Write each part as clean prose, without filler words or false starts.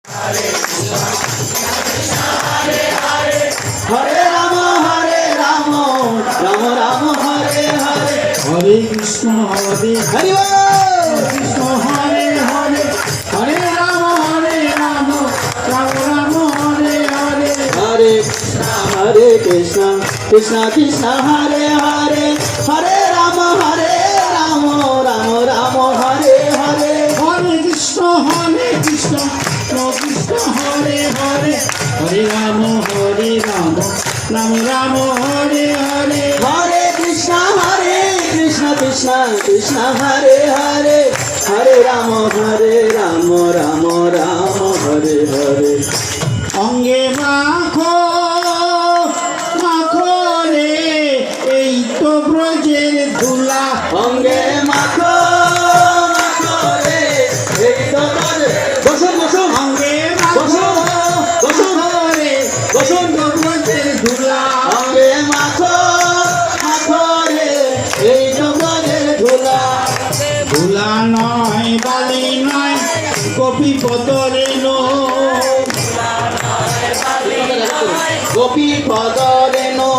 হরে রাম রাম রাম হরে হরে, হরে কৃষ্ণ হরে হরি বল। কৃষ্ণ হরে হরে, হরে রাম রাম রাম হরে হরে। হরে কৃষ্ণ কৃষ্ণ কৃষ্ণ হরে হরে, হরে রাম রাম রাম হরে হরে। হরে কৃষ্ণ কৃষ্ণ হরে হরে, হরে রাম রাম রাম হরে হরে। হরে কৃষ্ণ কৃষ্ণ কৃষ্ণ হরে হরে, হরে রাম রাম রাম হরে হরে। অঙ্গে মাখো মাখো রে এই তো ব্রজের ধুলা, অঙ্গে মাখো মাখো রে এই তো ব্রজের, বসুন বসুন অঙ্গে মাখো বসুন মাখো রে বসুন, তো ব্রজের ধুলা। অঙ্গে মাখো মাখো রে এই তো ব্রজের ধুলা। ধুলা নয় বালি নয় গোপী পদরে গোপী পদরে নো,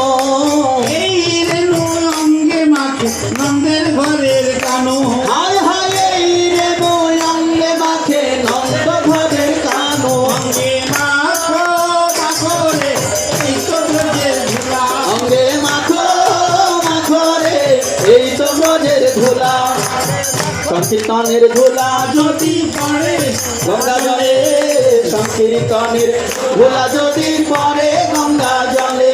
এই রেণু অঙ্গে মাখে নন্দের ঘরের কানো। হায় হায় এই রে বই অঙ্গে মাখে নন্দ ঘরের কানো। অঙ্গে মাখো মাখো রে এই তো ব্রজের ধুলা। অঙ্গে মাখো মাখো রে এই তো ব্রজের ধুলা। সংকীর্তনের ধুলা যদি পড়ে গঙ্গা জলে, সংকীর্তনের ধুলা যদি পড়ে গঙ্গা জলে।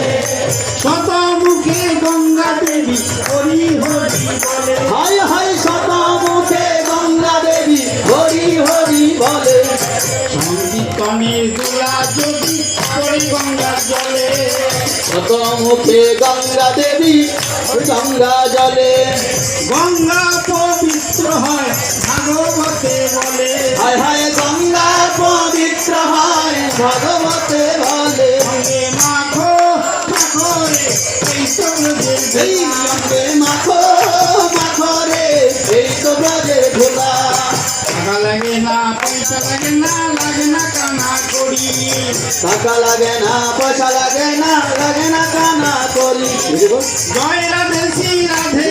শত মুখে গঙ্গা দেবী হরি হরি বলে। হায় হায় শত মুখে গঙ্গা দেবী হরি হরি বলে। সংকীর্তনের দুলা যদি পড়ে গঙ্গার জলে। শত মুখে গঙ্গা দেবী গঙ্গা জলে। গঙ্গা পবিত্র হয় ভাগবতে বলে। হায় হায় গঙ্গা পবিত্র হয় ভগবতে বলে। অঙ্গে মাখো মাখো রে এই তো ব্রজের এই ধুলা। অঙ্গে মাখো মাখো রে এই তো ব্রজের ধুলা। টাকা লাগে না পয়সা লাগে না কানা করি। টাকা লাগে না পয়সা লাগে না কানা করি। জয় রাধে শ্রী রাধে